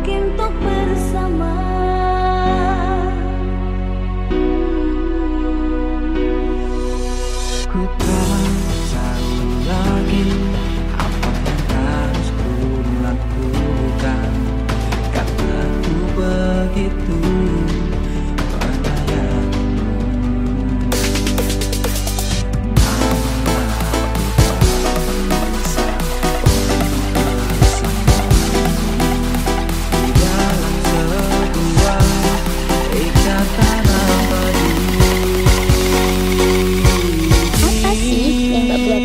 untuk bersama. Ku tak tahu lagi apa yang harus ku lakukan, karena ku begitu menyayangmu. Di dalam sebuah ikatan abadi. Apa sih yang gak buat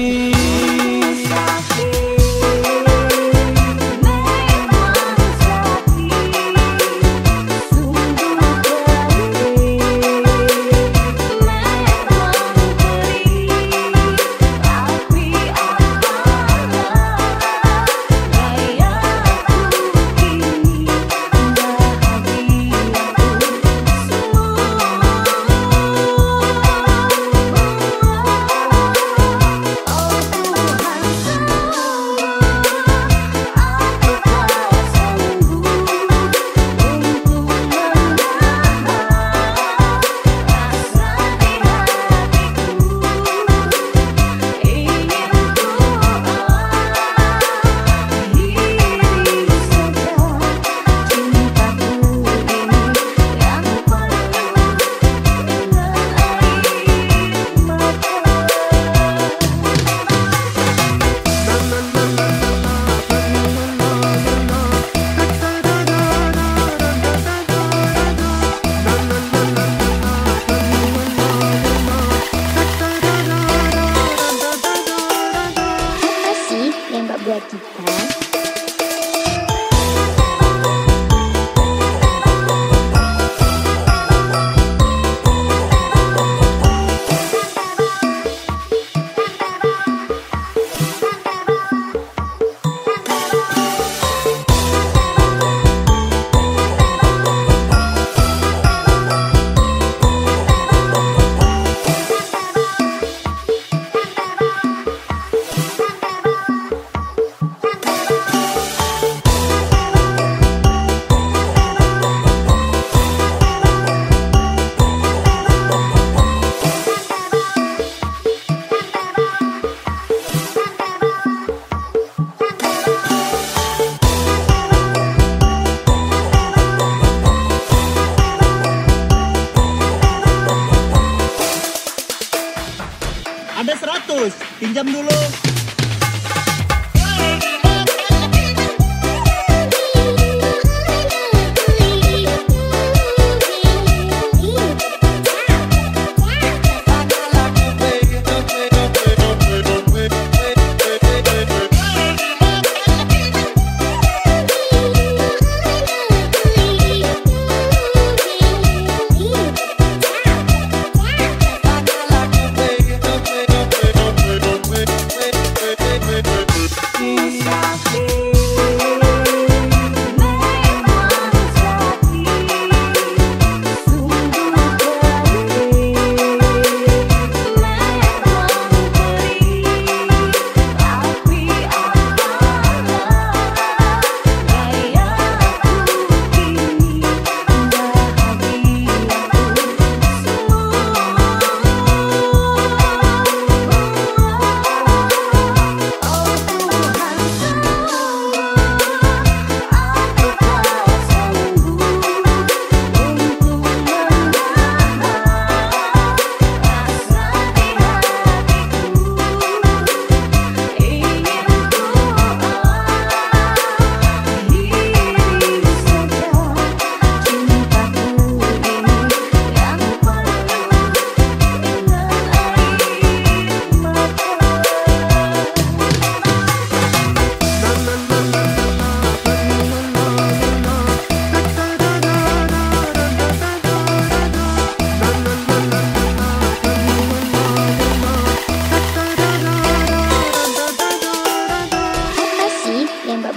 buat kita? Ada 100, pinjam dulu.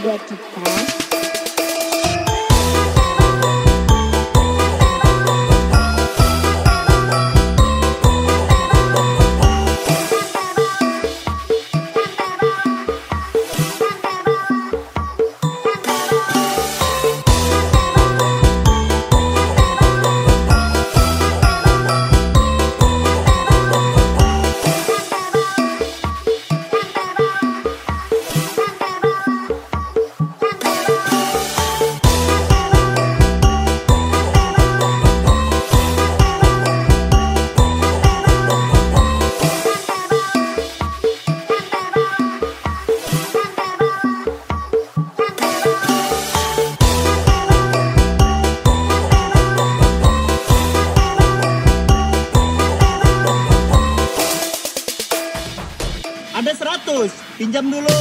Buat kita. pinjam dulu.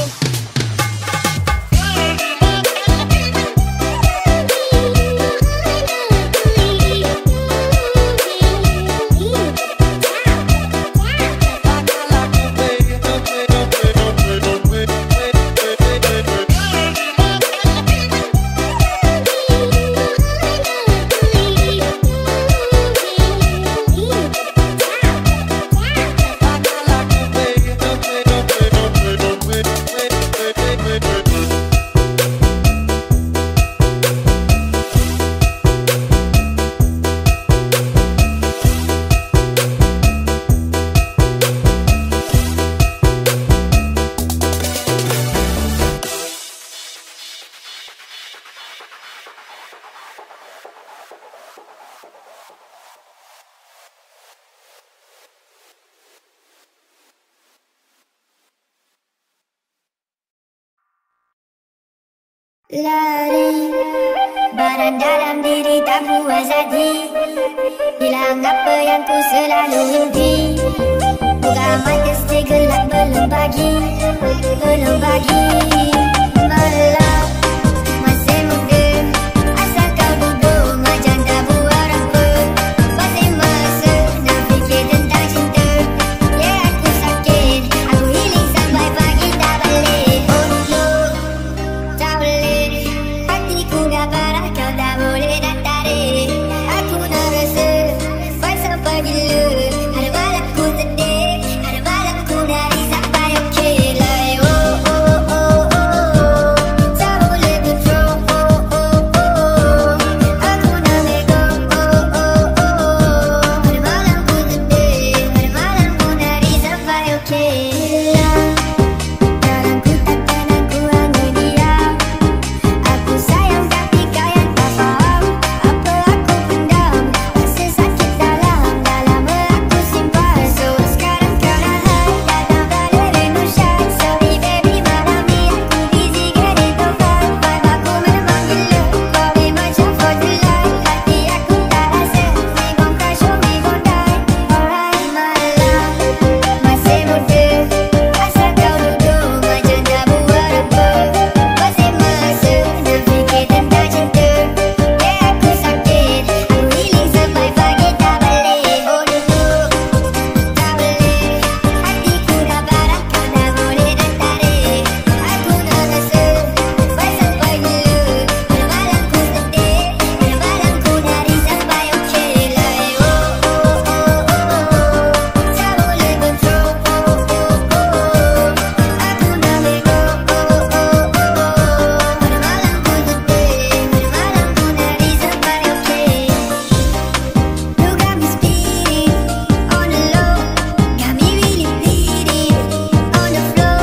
Lari, barang dalam diri tak puas hati. Hilang apa yang ku selalu mimpi. Buka mata segelap belum pagi. Malam masih muda, asal kau duduk macam tak buat apa. Masih masa nak fikir tentang cinta. Ya aku sakit, aku healing sampai pagi tak balik. Oh no, tak boleh. Hatiku dah parah, kau tak boleh nak tarik. Aku nak rasa sampai gila. Ada malam ku sedih, ada malam ku nari sampai okey. Like oh oh oh oh, tak boleh control. Oh oh oh, aku nak let go. Oh oh oh, ada malam ku sedih, ada malam ku nari sampai okey. Dalam ku takkan aku hanya diam. Aku sayang tapi kau yang tak faham. Apa aku pendam, rasa sakit dalam aku simpan. So sekarang kau dah datang pada rindu syak. Sorry baby malam ni aku busy getting too far. Vibe aku memang gila, body macam for the life. Hati aku tak rasa, we gon' crash or we gon' die. Alright malam masih muda, asal kau duduk macam tak buat apa. Masih masa nak fikir tentang cinta. Ya aku sakit, aku healing sampai pagi tak balik. Oh no, tak boleh. Hatiku dah parah, kau tak boleh nak tarik. Aku nak rasa sampai gila. Ada malam ku sedih, ada malam ku nari sampai okey. Like oh oh oh oh, tak boleh control. Oh oh oh, aku nak let go. Oh oh oh, ada malam ku sedih, ada malam ku nari sampai okey. You got me speeding on the low, got me really bleeding on the floor.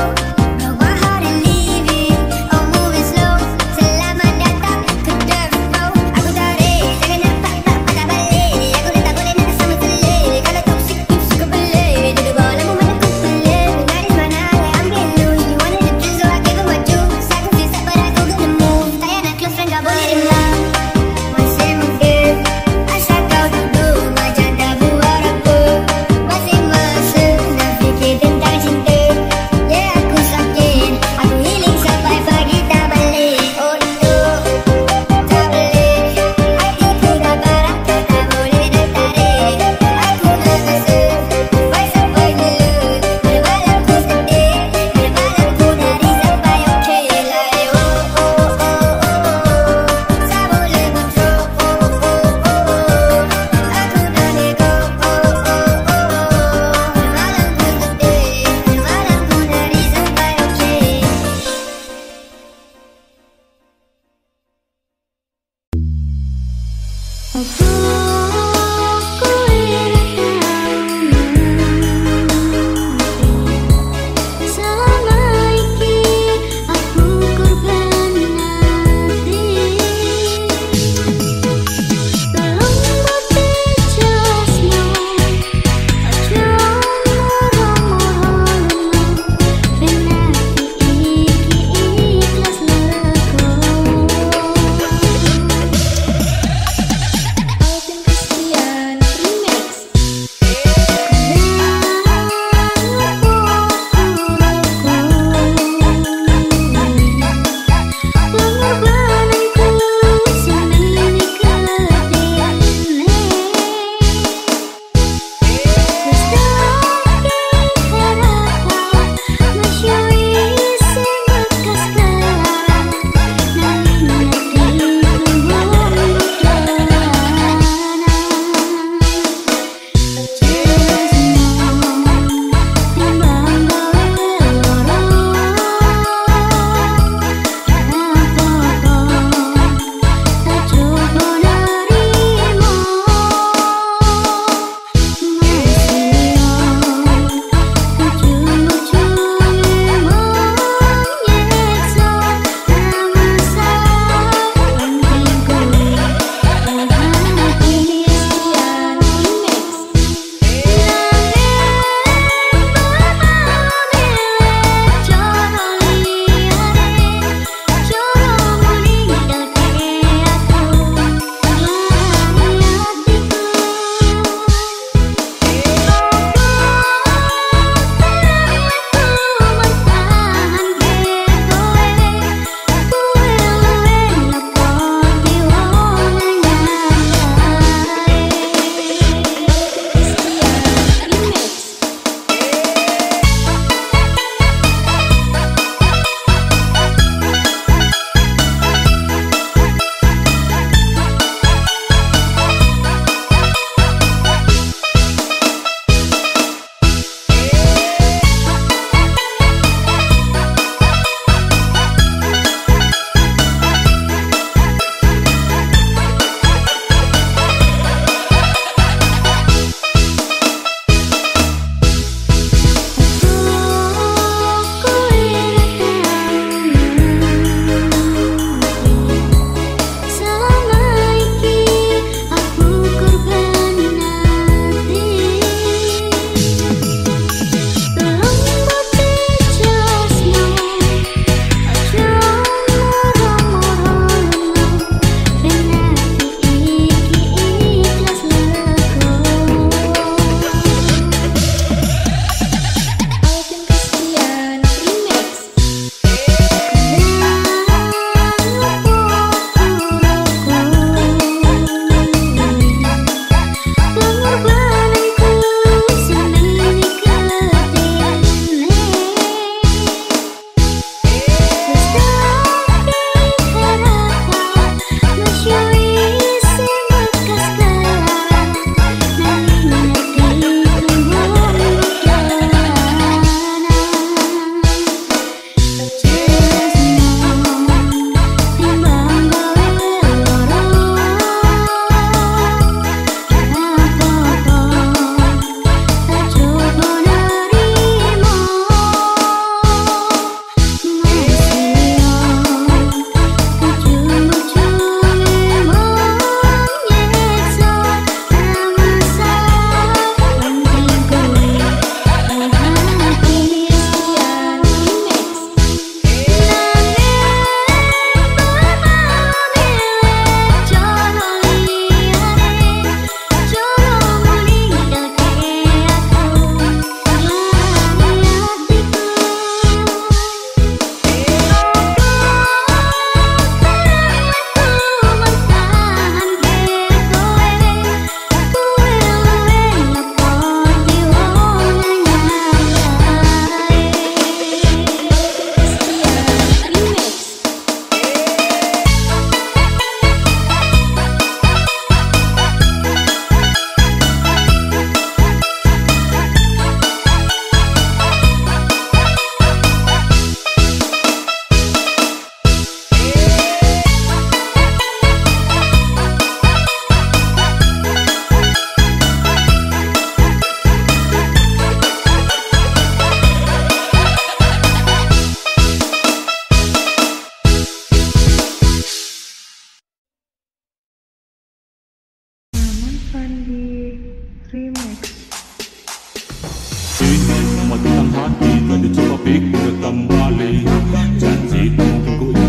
Broke my heart and leaving, oh moving slow. Selamat datang ke death row. Aku tarik, jangan nampak tak patah balik. Aku dah tak boleh nak sama selit. Kalau toxic you suka pelik. Duduk bawah lampu mana ku pelik. Garis mana I ambil loose. You wanted the truth so I gave her my juice. Aku sesat but aku gonna move. Tak payah nak close friend kau boleh dengar. Masih muda, asal kau duduk macam tak buat apa. Masih masa nak fikir tentang cinta. Ya aku sakit, aku healing sampai pagi tak balik. Oh no, tak boleh. Hatiku dah parah, kau tak boleh nak tarik. Aku nak rasa sampai gila. Ada malam ku sedih, ada malam ku nari sampai okey. Like oh oh oh oh, tak boleh control. Oh oh oh, aku nak let go. Oh oh oh, ada malam ku sedih, ada malam ku nari sampai okey. Selama iki aku korban nanti. Belum mati jasmu, aja moro-moro. Benaki iki ikhlas lego. Open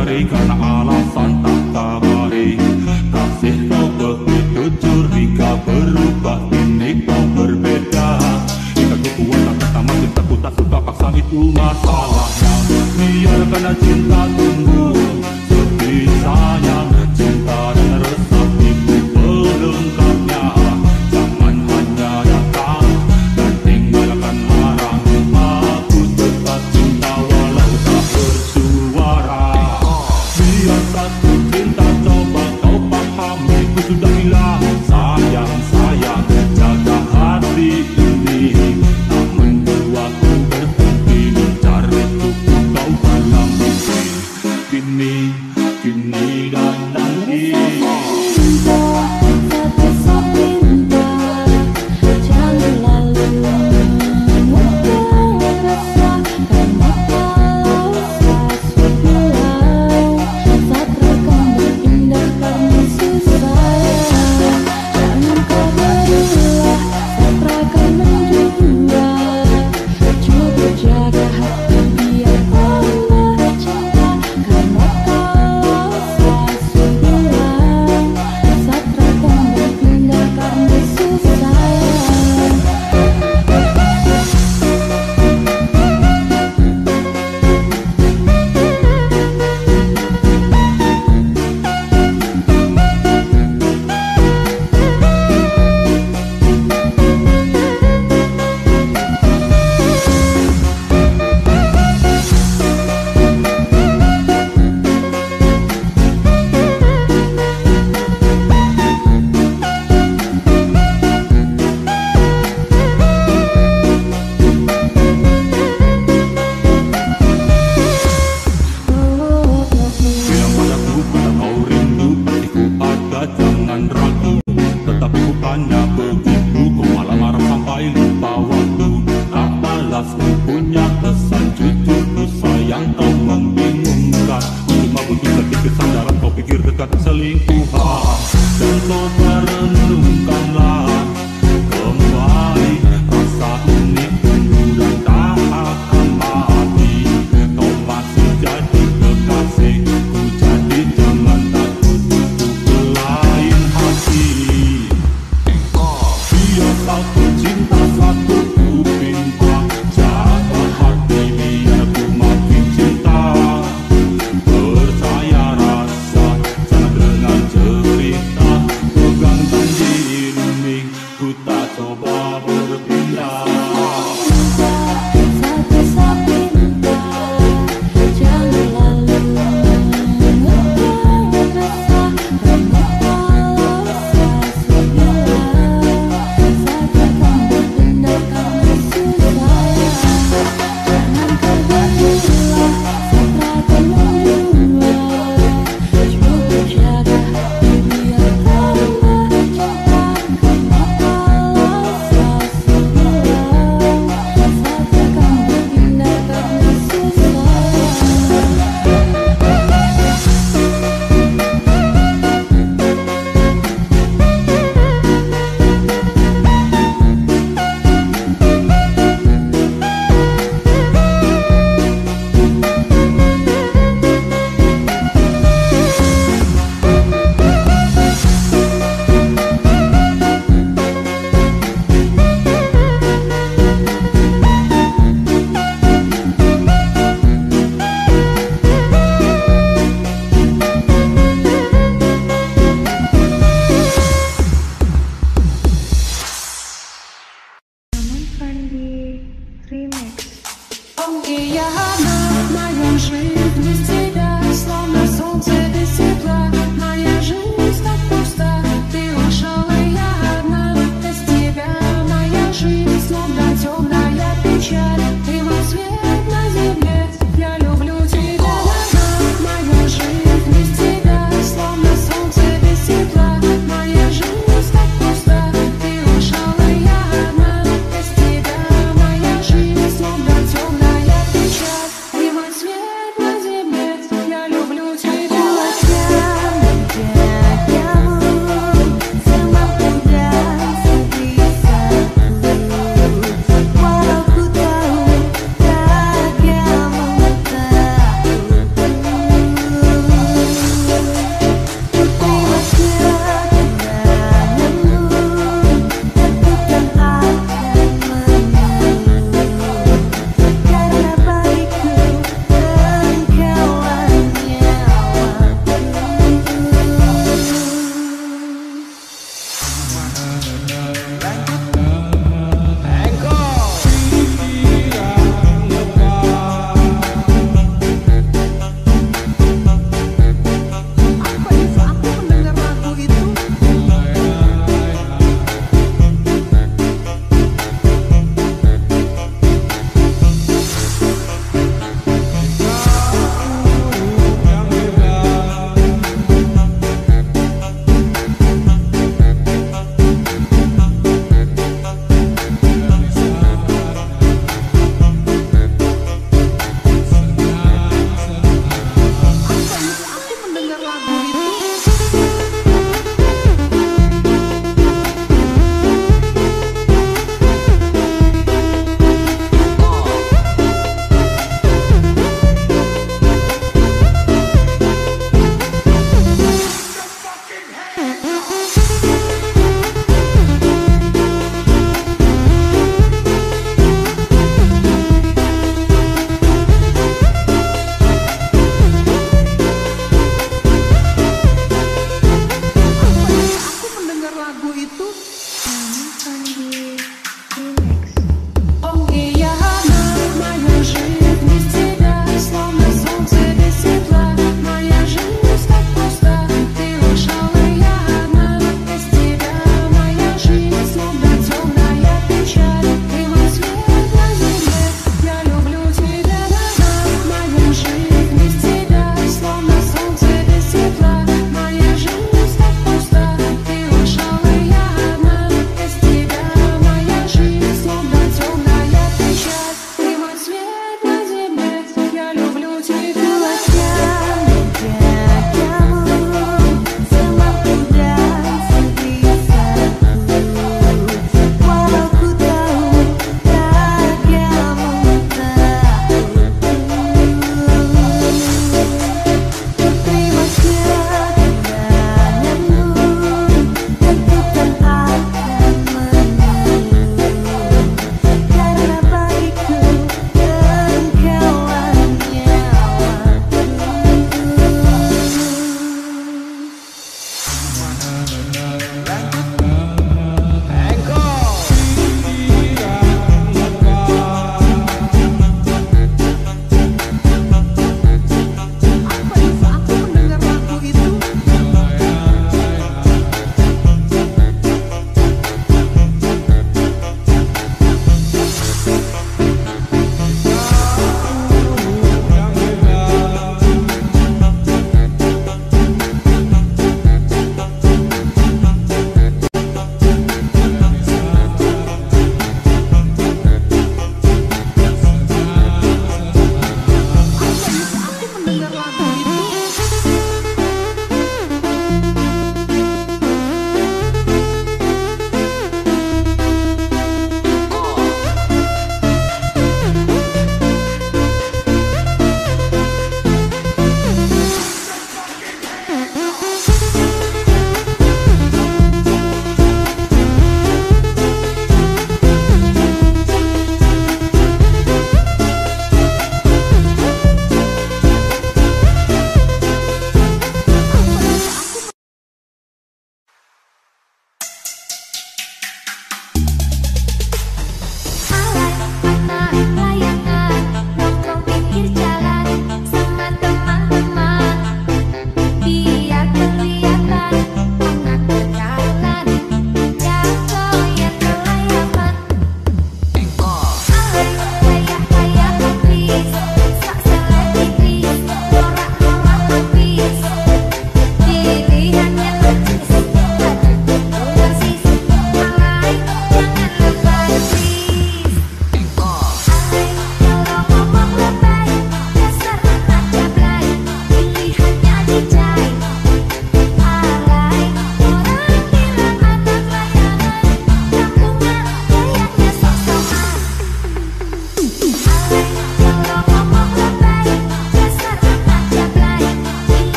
cari karena alasan tak kabari. Kasih kau begitu curiga, berubah kini kau berbeda. Ikatku kuat tak pertama, cintaku tak suka paksa, itu masalahnya. Biarkan cinta tumbuh sepi sayang, cinta dan resah itu pelengkapnya. Jangan hanya datang dan tinggalkan larang. Aku tetap cinta walau tak bersuara. Biar satu cinta coba kau pahami, ku sudah bilang sayang sayang, jaga hati ini. Tak membuatku berhenti mencari cukup kau dalam mimpi. Kini dan nanti. Jaga hati biar Allah cinta, karena kalau saya bilang satrakan berpindah karena susah. Bilang padaku kalau kau rindu, hatiku ada, jangan ragu. Tetapi bukannya begitu, kau malah marah sampai lupa waktu. Tak balas ku punya pesan jujur, ku sayang kau membingungkan. Cuma butuh sedikit sandaran, kau pikir dekat selingkuhan. Dan kau merenungkanlah kembali rasa ini tunggu dan tak akan mati. Kau masih jadi kekasih, ku jadi jangan takut untuk berlain hati. Biar satu cinta satu ku pinta, jaga hati biar ku makin cinta. Percaya rasa, jangan dengar cerita.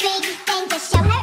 Big thing to show.